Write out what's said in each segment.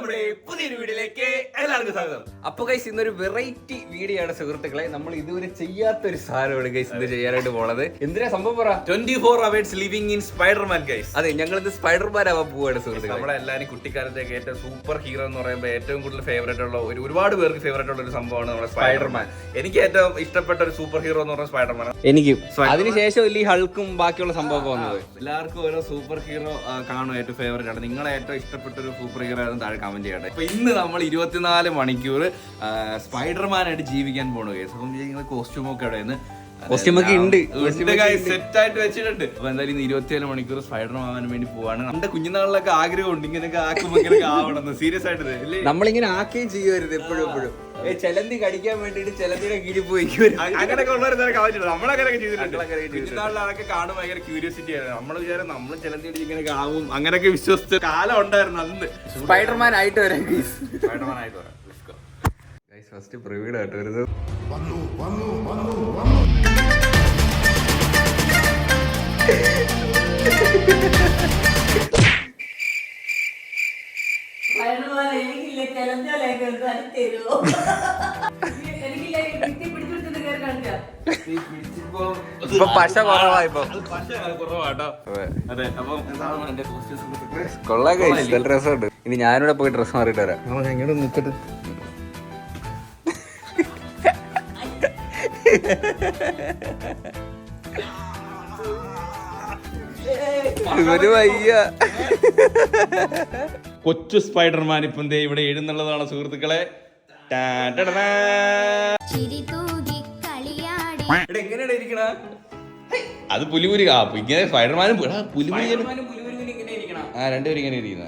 നമ്മുടെ പുതിയൊരു വീഡിയോയിലേക്ക് എല്ലാവർക്കും സ്വാഗതം. അപ്പൊ ഗൈസ് ഇന്നൊരു വെറൈറ്റി വീഡിയോ ആണ് സുഹൃത്തുക്കളെ. നമ്മൾ ഇതുവരെ ചെയ്യാത്തൊരു സാധനമാണ് ഗൈസ് ഇന്ന് ചെയ്യാനായിട്ട് പോണത്. എന്തിനാ സംഭവം പറ? 24 hours living in Spider-Man guys. അതെ, ഞങ്ങൾ ഇന്ന് സ്പൈഡർമാൻ ആവാൻ പോവാണ് സുഹൃത്തുക്കളെ. നമ്മളെല്ലാരും കുട്ടിക്കാലത്തേക്ക് ഏറ്റവും സൂപ്പർ ഹീറോ എന്ന് പറയുമ്പോൾ ഏറ്റവും കൂടുതൽ ഫേവറേറ്റ് ഉള്ള ഒരുപാട് പേർക്ക് ഫേവറേറ്റ് ഉള്ള ഒരു സംഭവമാണ് നമ്മുടെ സ്പൈഡർമാൻ. എനിക്ക് ഏറ്റവും ഇഷ്ടപ്പെട്ട ഒരു സൂപ്പർ ഹീറോ എന്ന് പറഞ്ഞ സ്പൈഡർമാൻ. എനിക്കും അതിനുശേഷം ഈ ഹൾക്കും ബാക്കിയുള്ള സംഭവമൊക്കെ വന്നത്. എല്ലാവർക്കും ഓരോ സൂപ്പർ ഹീറോ കാണും ഏറ്റവും ഫേവറേറ്റ് ആണ്. നിങ്ങളെ ഏറ്റവും ഇഷ്ടപ്പെട്ട ഒരു സൂപ്പർ ഹീറോ ആയിരുന്നു താഴെ കമന്റ് ചെയ്യട്ടെ. അപ്പൊ ഇന്ന് നമ്മൾ 24 മണിക്കൂർ സ്പൈഡർമാനായിട്ട് ജീവിക്കാൻ പോണു കേസ്. അപ്പം നിങ്ങൾ കോസ്റ്റ്യൂമൊക്കെ എവിടെയെന്ന് സെറ്റ് ആയിട്ട് വെച്ചിട്ടുണ്ട്. അപ്പൊ എന്തായാലും 24 മണിക്കൂർ സ്പൈഡർമാൻ ആവാൻ വേണ്ടി പോവാണ്. നമ്മുടെ കുഞ്ഞുനാളിലൊക്കെ ആഗ്രഹമുണ്ട് ഇങ്ങനെയൊക്കെ ആക്കുമ്പോൾ ഇങ്ങനെയൊക്കെ ആവണം. സീരിയസ് ആയിട്ട് നമ്മളിങ്ങനെ ആക്കുകയും ചെയ്യുമായിരുന്നു എപ്പോഴും. ചെലന്തി കടിക്കാൻ വേണ്ടിട്ട് ചെലന്തിയുടെ കീഴിൽ പോയി അങ്ങനെയൊക്കെ ഉള്ളവരൊക്കെ നമ്മളങ്ങനെ ചെയ്തിട്ടുണ്ട്. കുഞ്ഞുനാളിലൊക്കെ കാണും ഭയങ്കര ക്യൂരിയോസിറ്റി ആയിരുന്നു. നമ്മൾ വിചാരം നമ്മൾ ചെലന്തി ഇങ്ങനെയൊക്കെ ആവും അങ്ങനെയൊക്കെ വിശ്വസിച്ച കാലം ഉണ്ടായിരുന്നു അന്ന്. സ്പൈഡർമാൻ ആയിട്ട് വരാം. സ്പൈഡർമാൻ ആയിട്ട് വരാം. ഫസ്റ്റ് പ്രവീഡ് ആയിട്ട് വരുന്നത്. ഇപ്പൊ പശ കുറവായിപ്പോ കൊള്ളാം. നല്ല രസമുണ്ട്. ഇനി ഞാനിവിടെ പോയി ഡ്രസ് മാറിയിട്ട് വരാം. എങ്ങനെ നിൽക്കട്ടെ. ഇവര് വയ്യ. കൊച്ചു സ്പൈഡർമാൻ ഇപ്പം ഇവിടെ എഴുന്നള്ളതാണ് സുഹൃത്തുക്കളെ. എങ്ങനെയാണ് ഇരിക്കണ? അത് പുലിപുലി ഇങ്ങനെ സ്പൈഡർമാനും പുലിപുലി രണ്ടുപേരും ഇങ്ങനെ ഇരിക്കുന്ന.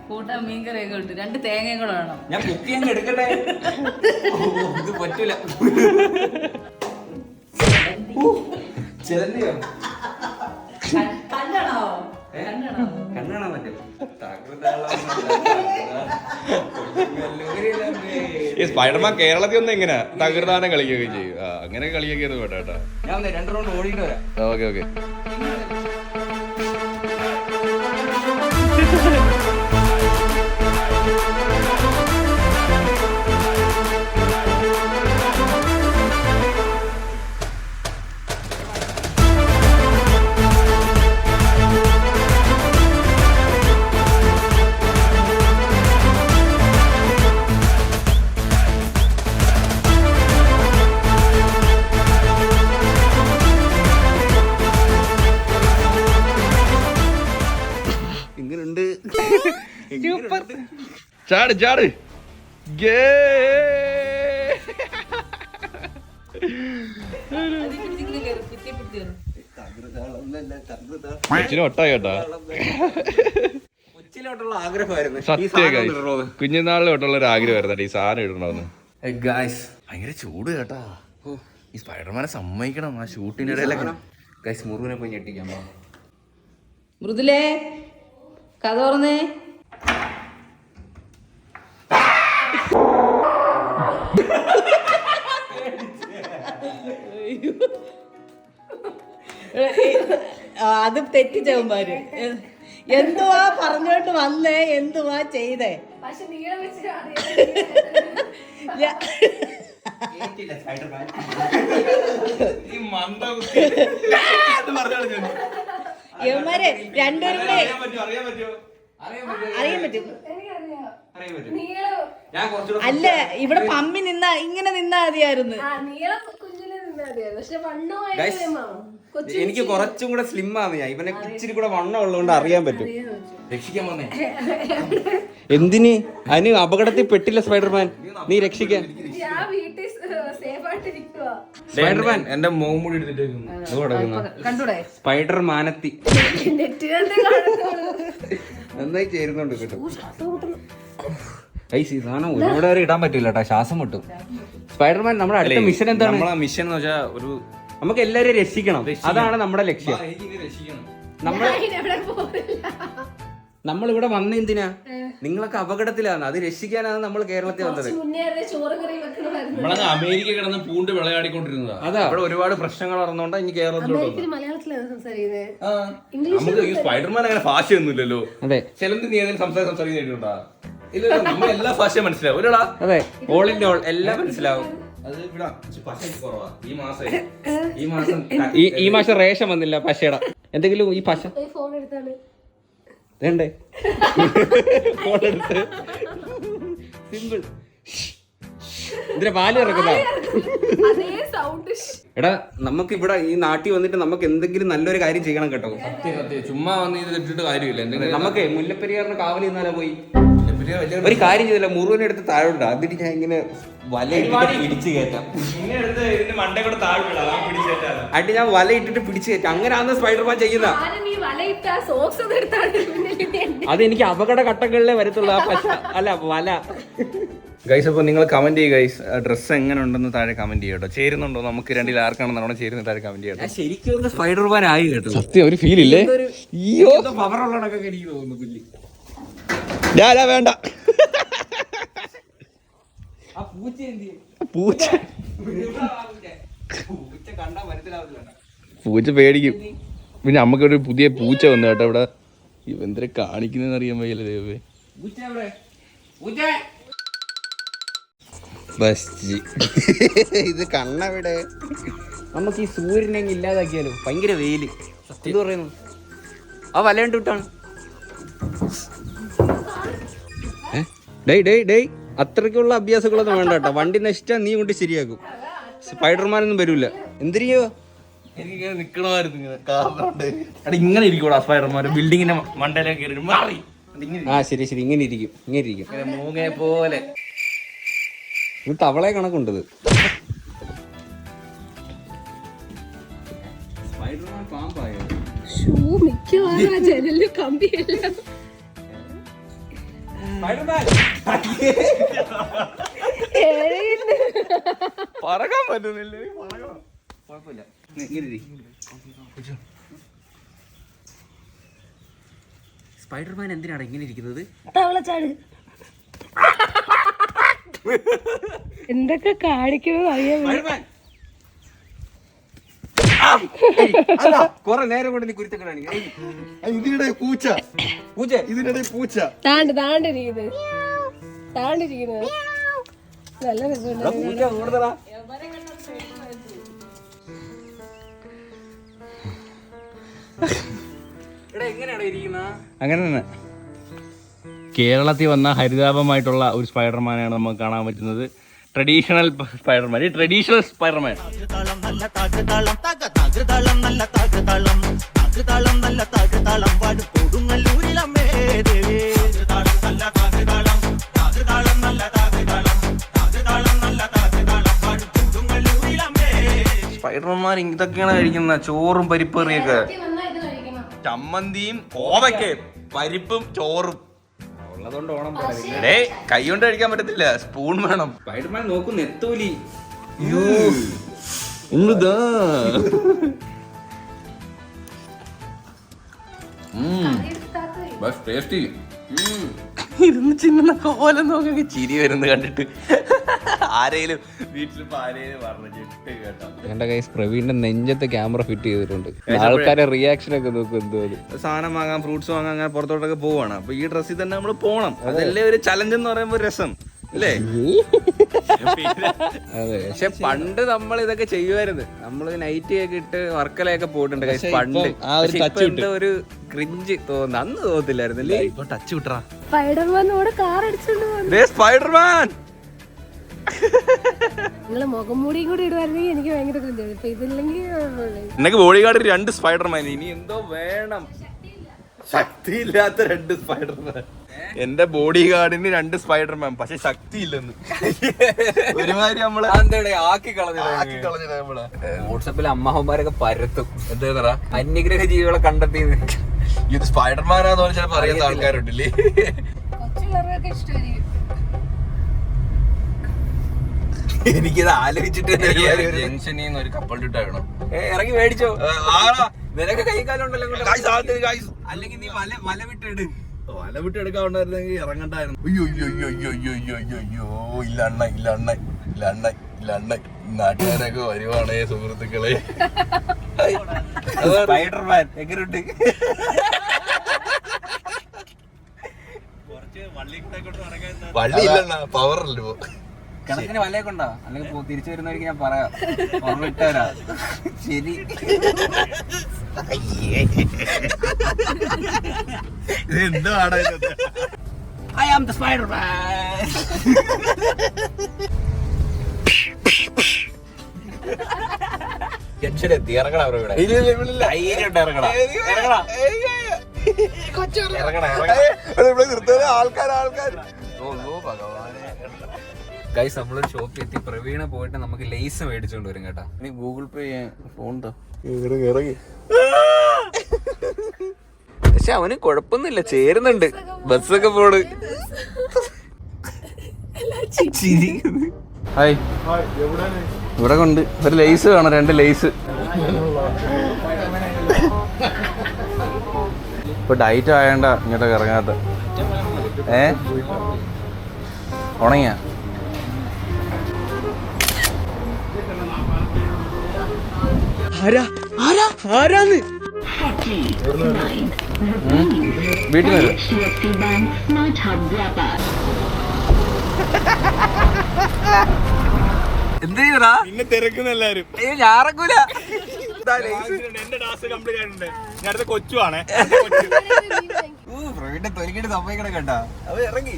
കൂട്ടാൻ മീൻകറിയൊക്കെ ഇട്ട് 2 തേങ്ങയും കൂടെ വേണം. ഞാൻ കുത്തി അങ്ങ് എടുക്കട്ടെ. ഇത് പറ്റൂല. ചെലന്തിയോ കണ്ണാണോ? കണ്ണാണോ പറ്റും. ഈ സ്പൈഡർമാൻ കേരളത്തിൽ ഒന്നും എങ്ങനെ തകൃതാനം കളിക്കുകയൊക്കെ ചെയ്യും. അങ്ങനെ കളിയൊക്കെ വേണ്ട കേട്ടോ. ഞാൻ 2 റൗണ്ട് ഓടിയിട്ട് വരാം. Okay okay. ചാട് ചാട്. ഒട്ടായി കേട്ടാ. കൊച്ചിലോട്ടുള്ള ആഗ്രഹമായിരുന്നു. കുഞ്ഞുനാളിലോട്ടുള്ള ഒരു ആഗ്രഹമായിരുന്നു ഈ സാധനം ഇടണമെന്ന്. ഭയങ്കര ചൂട് കേട്ടാ. ഈ സ്പൈഡർമാനെ സമ്മതിക്കണം ആ ഷൂട്ടിനിടയിലൊക്കെ. ഗൈസ് മുറുവിനെ പോയി ഞെട്ടിക്കാൻ. മൃദുലേ കഥ പറഞ്ഞേ. അത് തെറ്റിച്ചവന്മാര് എന്തുവാ പറഞ്ഞോണ്ട് വന്നേ, എന്തുവാ ചെയ്തേ? ഇവന്മാര് രണ്ടുപേരും അറിയാൻ പറ്റും. അല്ല, ഇവിടെ പമ്മി നിന്നാ ഇങ്ങനെ നിന്നാ മതിയായിരുന്നു. എനിക്ക് കുറച്ചും കൂടെ സ്ലിം ആണ്. ഞാൻ ഇവനെ ഇച്ചിരി കൂടെ വണ്ണം ഉള്ളതുകൊണ്ട് അറിയാൻ പറ്റും. രക്ഷിക്കാൻ വന്നേ. എന്തിന്? അതിന് അപകടത്തിൽ പെട്ടില്ല സ്പൈഡർമാൻ. നീ രക്ഷിക്കാൻ. സ്പൈഡർമാൻ എന്റെ മോമുടി എടുത്തിട്ട് സ്പൈഡർമാനെത്തി നന്നായി ചേരുന്നുണ്ട് കേട്ടോ. സാധനം ഒരുപാട് വരെ ഇടാൻ പറ്റില്ല കേട്ടോ, ശ്വാസം മുട്ടും. സ്പൈഡർമാൻ നമ്മുടെ അടുത്ത മിഷൻ എന്താണ്? നമ്മളെ മിഷൻ എന്ന് വെച്ചാൽ നമുക്ക് എല്ലാവരെയും രക്ഷിക്കണം. അതാണ് നമ്മുടെ ലക്ഷ്യം. നമ്മള് നമ്മളിവിടെ വന്ന എന്തിനാ? നിങ്ങളൊക്കെ അപകടത്തിലാണ്, അത് രക്ഷിക്കാനാണ് നമ്മൾ കേരളത്തിൽ വന്നത്. നമ്മളങ്ങ് അമേരിക്ക കിടന്ന് പൂണ്ട് വിളയാടിക്കൊണ്ടിരുന്നതാ. അതാ ഇവിടെ ഒരുപാട് പ്രശ്നങ്ങൾ നടന്നുകൊണ്ടാ ഇനി കേരളത്തിലോട്ട് നമുക്ക് ഈ സ്പൈഡർമാൻ അങ്ങനെ ഭാഷയൊന്നുമില്ലല്ലോ. അതെ ചിലന്ത് നീ ഏതെങ്കിലും സംസാരിക്കുന്നുണ്ടാ? ഇല്ല, നമ്മൾ എല്ലാ ഭാഷയും മനസ്സിലാവും. ഒരാളാ അതെ, ഓൾ ഇൻ ഓൾ എല്ലാം മനസ്സിലാവും. അത് ഇവിടെ ഭാഷ കുറവാ ഈ മാസം റേഷൻ വന്നില്ല പശയുടെ. എന്തെങ്കിലും ഈ പശ വേണ്ടേ? ഫോൺ എടുത്ത് സിമ്പിൾ ഇതിന്റെ പാല് ഇറക്കുന്ന. എടാ നമുക്ക് ഇവിടെ ഈ നാട്ടിൽ വന്നിട്ട് നമുക്ക് എന്തെങ്കിലും നല്ലൊരു കാര്യം ചെയ്യണം കേട്ടോ. ചുമ്മാ വന്ന് ഇത് ഇട്ടിട്ട് കാര്യമില്ല. നമുക്ക് മുല്ലപ്പെരിയാറിന് കാവലി ഇന്നാലെ പോയി ഒരു കാര്യം ചെയ്തില്ല, മുറുവനെ എടുത്ത് താഴോട്ട് അതിട്ട് ഞാൻ ഇങ്ങനെ വല ഇട്ടിട്ട് പിടിച്ചു കയറ്റാം. അടി ഞാൻ വല ഇട്ടിട്ട് പിടിച്ചു കയറ്റാം. അങ്ങനെയാണ് സ്പൈഡർമാൻ ചെയ്യുന്ന. അതെനിക്ക് അപകട ഘട്ടങ്ങളിലേ വരത്തുള്ളൂ ആ പശ അല്ല വല. ഗൈസ്, അപ്പോൾ നിങ്ങൾ കമന്റ് ചെയ്യുക ഗൈസ്, ഡ്രസ്സ് എങ്ങനെ ഉണ്ടെന്ന് താഴെ കമന്റ് ചെയ്യട്ടോ. ചേരുന്നുണ്ടോ നമുക്ക് രണ്ടിൽ ആർക്കാണെന്നാണോ ചേരുന്നത് താഴെ കമന്റ് ചെയ്യട്ടോ. ശരിക്കും സ്പൈഡർമാൻ ആയി കേട്ടോ. സത്യം ഒരു ഫീൽ ഇല്ലേ? പവർ ഉള്ളതൊക്കെ എനിക്ക് തോന്നുന്നു കുഞ്ഞി. വേണ്ട പൂച്ച പേടിക്കും. പിന്നെ നമുക്കൊരു പുതിയ പൂച്ച വന്നു കേട്ടോ ഇവിടെ. എന്തിനെ കാണിക്കുന്നതെന്ന് അറിയാൻ വയ്യല്ലേ ദൈവമേ. ഇത് കണ്ണെവിടെ? നമുക്ക് ഈ സൂര്യനെ ഇല്ലാതാക്കിയാലോ? ഭയങ്കര വെയില്. സത്യം പറയുന്നു. ആ വലയുണ്ട് വിട്ടാണ്. ഡേയ് അത്രയ്ക്കുള്ള അഭ്യാസങ്ങളൊന്നും വേണ്ട കേട്ടോ. വണ്ടി നശിച്ചാ നീ കൊണ്ട് ശരിയാക്കും. സ്പൈഡർമാനൊന്നും വരൂല. എന്തിരിയോ എനിക്കിങ്ങനെ നിക്കണമായിരുന്നു ഇങ്ങനെ ഇരിക്കൂടാ സ്പൈഡർമാൻ ബിൽഡിങ്ങിന്റെ മണ്ടയിലേക്ക് കയറി മാറി. ആ ശരി ഇങ്ങനെ ഇരിക്കും മൂങ്ങയെ പോലെ. ഇത് തവളെ കണക്കുണ്ടത്. സ്പൈഡർമാൻ പാമ്പായോ? പറക്കാൻ പറ്റുന്നില്ല. കുഴപ്പമില്ല. സ്പൈഡർമാൻ എന്തിനാണ് ഇങ്ങനെ ഇരിക്കുന്നത്? എന്തൊക്കെ കാണിക്കുന്നത് അറിയാൻ. കൊറേ നേരം കൊണ്ട് നീ കുരുത്തക്കടാണ്. ഇതിനിടെ പൂച്ച താണ്ടിരിക്കുന്നത് നല്ല രസമുണ്ട്. അങ്ങനെ തന്നെ കേരളത്തിൽ വന്ന ഹരിതാപമായിട്ടുള്ള ഒരു സ്പൈഡർമാനാണ് നമുക്ക് കാണാൻ പറ്റുന്നത്. Traditional Spiderman. സ്പൈഡർമാൻ ഇതൊക്കെയാണ് കഴിക്കുന്ന ചോറും പരിപ്പറിയൊക്കെ, ചമ്മന്തിയും കോവയ്ക്കയും പരിപ്പും ചോറും ഉള്ളതുകൊണ്ട് ഓണം പോലെ. കൈ കൊണ്ട് കഴിക്കാൻ പറ്റത്തില്ല, സ്പൂൺ വേണം. സ്പൈഡർമാൻ നോക്കൂ നെത്തോലി. ഇരുന്ന് ചിന്ന കോലം നോക്കി ചിരി വരുന്നത് കണ്ടിട്ട് ആരെയും വീട്ടിൽ പറഞ്ഞു കേട്ടോ. എന്റെ കൈ പ്രവീണിന്റെ നെഞ്ചത്തെ ക്യാമറ ഫിറ്റ് ചെയ്തിട്ടുണ്ട്. ആൾക്കാരെ റിയാക്ഷൻ ഒക്കെ നോക്കും. എന്തോ സാധനം വാങ്ങാൻ, ഫ്രൂട്ട്സ് വാങ്ങാൻ അങ്ങനെ പുറത്തോട്ടൊക്കെ പോവാണ്. അപ്പൊ ഈ ഡ്രസ്സിൽ തന്നെ നമ്മൾ പോണം. അതല്ലേ ഒരു ചലഞ്ച് എന്ന് പറയുമ്പോ രസം അല്ലേ? അതെ, പക്ഷെ പണ്ട് നമ്മൾ ഇതൊക്കെ ചെയ്യുമായിരുന്നു. നമ്മള് നൈറ്റ് ഒക്കെ ഇട്ട് വർക്കലയൊക്കെ പോയിട്ടുണ്ട് പണ്ട്. ഒരു ക്രിഞ്ച് തോന്നുന്നു, അന്ന് തോന്നത്തില്ലായിരുന്നു അല്ലേ? ഇപ്പൊ ടച്ച് വിട്ടറാ സ്പൈഡർമാൻ. നിങ്ങള് മുഖം മൂടിയും കൂടി ഇടുവായിരുന്നെങ്കിൽ എനിക്ക് ഭയങ്കര ക്രിഞ്ചാണ്. ഇപ്പൊ ഇതില്ലെങ്കിൽ എനിക്ക് ബോഡി ഗാർഡ് 2 സ്പൈഡർമാൻ. ഇനി എന്തോ വേണം. ശക്തിയില്ലാത്ത 2 സ്പൈഡർമാൻ. എന്റെ ബോഡി ഗാർഡിന് 2 സ്പൈഡർമാൻ, പക്ഷെ ശക്തി ഇല്ലെന്ന് ഒരുമാതിരി നമ്മള് ആക്കി കളഞ്ഞു. വാട്സപ്പിൽ അമ്മാവന്മാരൊക്കെ പരത്തും. എന്താ അന്യഗ്രഹ ജീവികളെ കണ്ടെത്തി. ഇത് സ്പൈഡർമാനാന്ന് പറഞ്ഞാൽ ചിലപ്പോ അറിയാത്ത ആൾക്കാരുണ്ടല്ലേ. എനിക്കിത് ആലോചിച്ചിട്ട് ജംഗ്ഷനിൽ നിന്ന് ഒരു കപ്പൽ ഇട്ടാകണം. ഇറങ്ങി മേടിച്ചോ? നിനക്ക് കൈ കാലുണ്ടല്ലോ. അല്ലെങ്കിൽ നീ വല വിട്ടിട്. വല വിട്ട് എടുക്കാറുണ്ടായിരുന്നെങ്കിൽ ഇറങ്ങണ്ടായിരുന്നു. അയ്യോ ഇല്ല നാട്ടുകാരൊക്കെ വരുവാണേ സുഹൃത്തുക്കളെ. സ്പൈഡർമാൻ എങ്ങനെയുണ്ട്? വള്ളി ഇല്ല, പവറല്ലോ. കിണക്കിന് വല്ലയൊക്കെ ഉണ്ടോ? അല്ലെങ്കിൽ തിരിച്ചു വരുന്നവർക്ക് ഞാൻ പറയാം, ഇട്ടുതരാ. ശരി. എന്താണ് I am the Spider-Man. എത്തി ഇറങ്ങണ ഇവിടെ. ഗൈസ്, നമ്മളൊരു ഷോപ്പിൽ എത്തി. പ്രവീണ പോയിട്ട് നമുക്ക് ലേസ് മേടിച്ചോണ്ട് വരും കേട്ടാ. നീ ഗൂഗിൾ പേ ഫോൺ ഇറങ്ങി. പക്ഷെ അവന് കുഴപ്പമൊന്നുമില്ല, ചേരുന്നുണ്ട്. ബസ്സൊക്കെ പോണ്. ഹായ്, ഇവിടെ കൊണ്ട് ഒരു ലേസ് വേണം, 2 ലേസ്. ഇപ്പൊ ഡയറ്റ് ആയണ്ട ഇങ്ങോട്ടൊക്കെ ഇറങ്ങാത്ത. ഉണങ്ങിയ ആരാന്ന് വീട്ടിൽ വരും. എന്ത് ചെയ്യടാ? പിന്നെ തിരക്കുന്ന എല്ലാരും. ഞാറക്കൂല. എന്റെ ടാസ്ക് കംപ്ലീറ്റ് ആയിട്ടുണ്ട്. ഞാൻ അടുത്ത കൊച്ചുവാണേ. പ്രവീണിന്റെ തൊലിക്കിട്ട് സമ്മതിക്കണം കേട്ടാ. അവ ഇറങ്ങി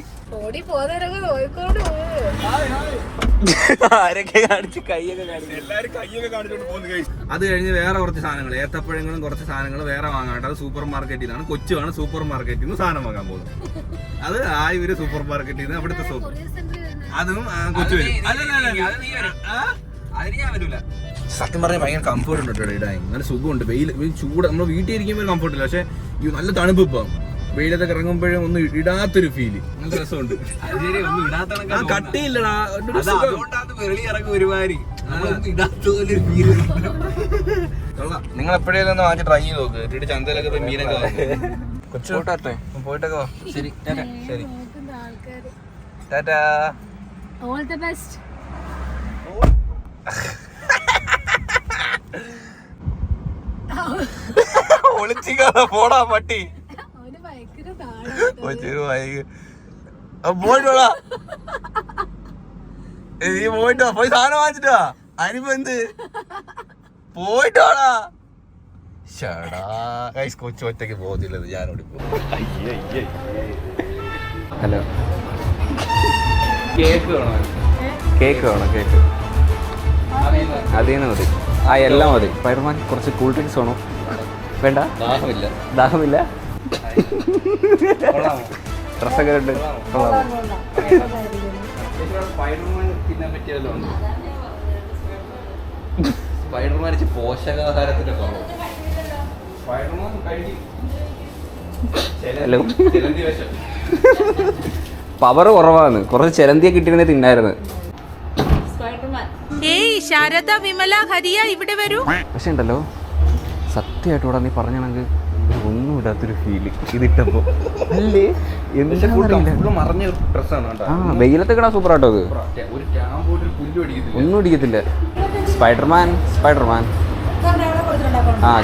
ആരൊക്കെ കാണിച്ച് കൈയൊക്കെ കാണിച്ചു. എല്ലാരും കൈയൊക്കെ കാണിച്ചോണ്ട് പോകുന്നു. അത് കഴിഞ്ഞ് വേറെ കുറച്ച് സാധനങ്ങൾ, ഏത്തപ്പഴങ്ങളും കുറച്ച് സാധനങ്ങൾ വേറെ വാങ്ങാണ്ട്. അത് സൂപ്പർ മാർക്കറ്റിൽ നിന്നാണ്. കൊച്ചുവാണ് സൂപ്പർ മാർക്കറ്റിൽ നിന്ന് സാധനം വാങ്ങാൻ പോകുന്നത്. അത് ആയൂര് സൂപ്പർ മാർക്കറ്റിൽ നിന്ന് അവിടുത്തെ സൂപ്പർ, അതും കൊച്ചു വരും. അതിന് ഞാൻ വരൂല. സത്യം പറഞ്ഞാൽ ഭയങ്കര കംഫർട്ട് ഉണ്ട് കേട്ടോ ഇടാൻ. നല്ല സുഖമുണ്ട്. വെയിൽ ചൂട്, നമ്മൾ വീട്ടിൽ ഇരിക്കുമ്പോൾ കംഫർട്ട് ഇല്ല. പക്ഷെ ഈ നല്ല തണുപ്പ്. ഇപ്പം വെയിലത്തൊക്കെ ഇറങ്ങുമ്പോഴും ഒന്നും ഇടാത്തൊരു ഫീല്, നല്ല രസമുണ്ട്. കട്ടിയില്ലടാ, നിങ്ങൾ എപ്പോഴേലും ഒന്ന് വാങ്ങി ട്രൈ ചെയ്ത് നോക്ക്. എന്നിട്ട് ചന്തയിലൊക്കെ പോയി മീനൊക്കെ കൊച്ചോട്ടെ പോയിട്ടൊക്കെ വാ. ശരി ശരി, ടാറ്റാ. All the best. ഒളിച്ചിക്കാതെ പോടാ പട്ടി. പോയിട്ടോടാ, നീ പോയിട്ടോ, പോയി സാധനം വാങ്ങിച്ചിട്ടാ. അതിനിപ്പോ എന്ത്, പോയിട്ടോടാ. കൊച്ചു ഒറ്റയ്ക്ക് പോകുന്നില്ലത് ഞാനോട്. ഹലോ, കേക്ക് വേണോ? കേക്ക് വേണോ? കേക്ക് അതീന്ന് മതി. എല്ലാം മതി. സ്പൈഡർമാൻ കുറച്ച് കൂൾ ഡ്രിങ്ക്സ് വേണോ? വേണ്ട, ദാഹമില്ല. ഡ്രസ്സൊക്കെ ഉണ്ട്. സ്പൈഡർമാൻ പോഷകാഹാരത്തിന്റെ കുറവ്. ഹലോ, പവർ കുറവാണ്. കുറച്ച് ചിലന്തിയെ കിട്ടിയിരുന്നേ തിന്നായിരുന്നു. ഏയ് ശാരദ, വിമല, ഹരിയ ഇവിടെ വരൂ. പക്ഷെ ഉണ്ടല്ലോ, സത്യമായിട്ട് ഇവിടെ നീ പറഞ്ഞാണെങ്കിൽ ഒന്നും ഇടാത്തൊരു ഫീല് ഇതിട്ടപ്പോ. അല്ലേ, മറഞ്ഞ ഡ്രസ്സാണ്. വെയിലത്ത് കിടാൻ സൂപ്പർ ആട്ടോ. അത് ഒന്നും ഇടിക്കത്തില്ല. സ്പൈഡർമാൻ.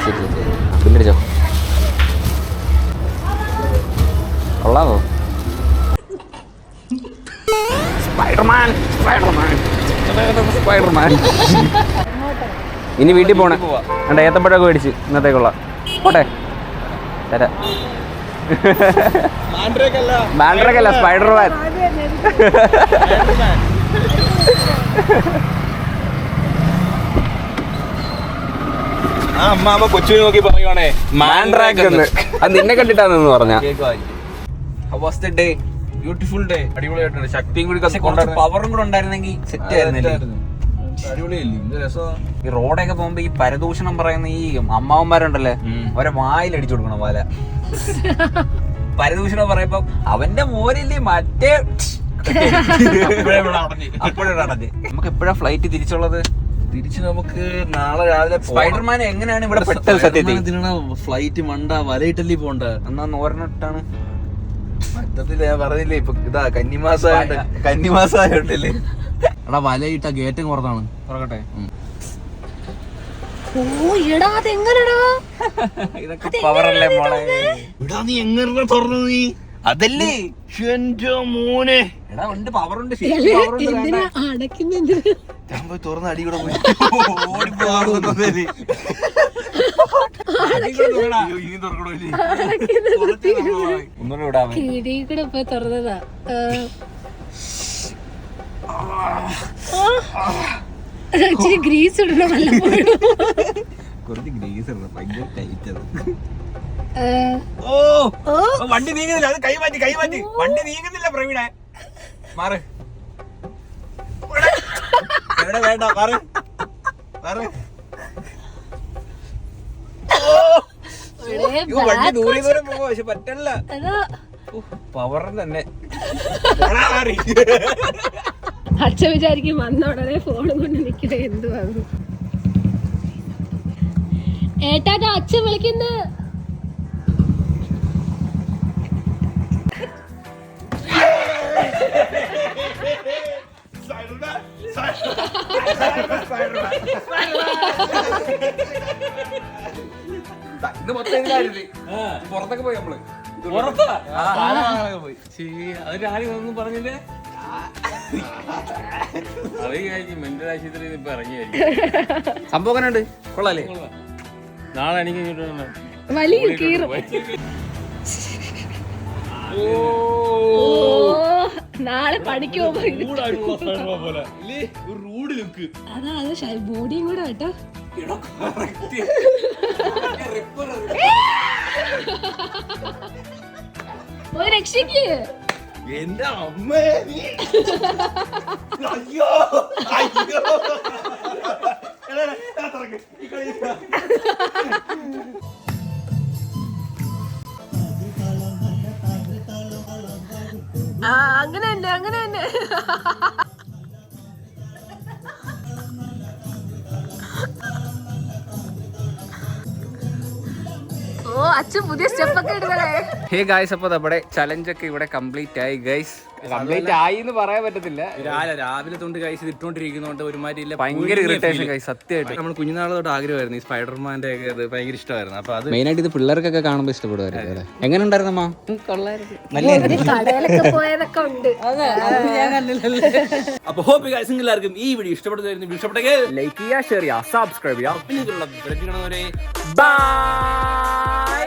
ശരി ശരി, ബില്ലടിച്ചോ. കൊള്ളാമോ? സ്പൈഡർമാൻ. ഇനി വീട്ടിൽ പോണേ. എൻ്റെ ഏത്തപ്പഴമൊക്കെ മേടിച്ച് ഇന്നത്തേക്കുള്ള പോട്ടെ. തരാം. മാൻഡ്രേക്കല്ല, സ്പൈഡർമാൻ. അമ്മാമ്മ കൊച്ചു നോക്കി പറയുവാണേ മാൻഡ്രാക്ക്. അത് നിന്നെ കണ്ടിട്ടാന്ന് പറഞ്ഞ. Beautiful day. അടിപൊളിയായിട്ടുണ്ട്. ശക്തിയും കൂടി പവറും കൂടെ ഉണ്ടായിരുന്നെങ്കിൽ സെറ്റ് ആയിരുന്നില്ലേ? ഈ റോഡൊക്കെ പോകുമ്പോ ഈ പരദൂഷണം പറയുന്ന ഈ അമ്മാവന്മാരുണ്ടല്ലേ, അവരെ വായിലടിച്ചു കൊടുക്കണം വല. പരദൂഷണം പറയുമ്പോ അവന്റെ മോനില്ലേ മറ്റേ അപ്പോഴാണ് അടഞ്ഞ്. നമുക്ക് എപ്പോഴാ ഫ്ലൈറ്റ് തിരിച്ചുള്ളത്? തിരിച്ച് നമുക്ക് നാളെ രാവിലെ. സ്പൈഡർമാൻ എങ്ങനെയാണ് ഇവിടെ പെട്ടത്? സത്യത്തിൽ ഫ്ലൈറ്റ് മണ്ട വലയിട്ടല്ലേ പോണ്ട. എന്നാ 100 ഇട്ടാണ് മൊത്തത്തില് ഞാൻ പറഞ്ഞില്ലേ ഇപ്പൊ ഇതാ കന്നിമാസമായോണ്ടല്ലേ. എടാ വലയിട്ട ഗേറ്റും പുറത്താണ്. തുറക്കട്ടെ. ഓ എടാ അതെങ്ങനെടാ ഇതൊക്കെ പവറല്ലേ മോളെ. ഇടാ നീ എങ്ങനെ തുറന്നു നീ? അതല്ലേ എന്റെ മോനെ. എടാ ഉണ്ട് പവറുണ്ട്. ഞാൻ പോയി തുറന്ന് അടി കൂടെ പോയി ഓടിപ്പോയി. ഒന്നുകൂടെ വിടാമേ. കിടികൂടെ പോയി തുറന്നതാ. ഇച്ചിരി ഗ്രീസ് ഇടണം വല്ലപ്പോഴും. കുറച്ച് ഗ്രീസ് ഇടണം. ഭയങ്കര ടൈറ്റ് അത്. ഓ വണ്ടി നീങ്ങുന്നില്ല. അത് കൈമാറ്റി വണ്ടി നീങ്ങുന്നില്ല. പ്രവീണെ മാറ്. എവിടെ വേണ്ട മാറ്. വണ്ടി ദൂരെ പോവാ. പക്ഷെ പറ്റല്ല. പവർ തന്നെ. അച്ഛൻ വിചാരിക്കും വന്ന ഉടനെ ഫോണും കൊണ്ട് നിൽക്കണേ എന്തുവാകും. ഏട്ടാ അച്ഛൻ വിളിക്കുന്നു. ഇത് മൊത്തം ഇതിലായിരുന്നു. പുറത്തൊക്കെ പോയി നമ്മള്. പോയി. ഒന്നും പറഞ്ഞില്ലേ? അറിയായിരിക്കും മെന്റൽ ആശുപത്രിയിൽ ഇപ്പൊ ഇറങ്ങിയായിരിക്കും. സംഭവം എങ്ങനെ ഉണ്ട്? കൊള്ളാല്ലേ? നാളെ എനിക്ക് ഇങ്ങോട്ട് വലിയ കീറും. നാളെ പണിക്ക് പോകുമ്പോ അതാ അത് ബോഡിയും കൂടെ കേട്ടോ. രക്ഷിക്ക്. എന്റെ അമ്മേ. അയ്യോ അങ്ങനെ തന്നെ. ഓ അച്ഛൻ പുതിയ സ്റ്റെപ്പ് ഒക്കെ ഇടുന്നേ. ഹേ ഗൈസ്, അപ്പൊ നമ്മുടെ ചലഞ്ച് ഒക്കെ ഇവിടെ കംപ്ലീറ്റ് ആയി ഗൈസ്. കംപ്ലീറ്റ് ആയി എന്ന് പറയാൻ പറ്റത്തില്ല. രാവിലെ തൊണ്ട് കൈസ് ഇട്ടോണ്ടിരിക്കുന്നോണ്ട് ഒരുമാതിരി ഭയങ്കര ഇറിറ്റേഷൻ ഗൈസ്. സത്യമായിട്ട് നമ്മൾ കുഞ്ഞുനാളെ തൊട്ട് ആഗ്രഹമായിരുന്നു ഈ സ്പൈഡർമാന്റെ ഒക്കെ ഇത് ഭയങ്കര ഇഷ്ടമായിരുന്നു. അപ്പൊ അത് മെയിൻ ആയിട്ട് ഇത് പിള്ളേർക്കൊക്കെ കാണുമ്പോൾ ഇഷ്ടപ്പെടുമായിരുന്നു. എങ്ങനെ ഉണ്ടായിരുന്നമ്മ? കടയിലൊക്കെ പോയതൊക്കെ ഉണ്ട്. അപ്പൊ ഹോപ്പ് ഗൈസ് എല്ലാവർക്കും ഈ വീഡിയോ ഇഷ്ടപ്പെടുന്നതായിരുന്നു. ഇഷ്ടപ്പെട്ടെങ്കിൽ ലൈക്ക് ചെയ്യുക, ഷെയർ ചെയ്യുക, സബ്സ്ക്രൈബ് ചെയ്യുക. പിന്നീടുള്ള ബൈ.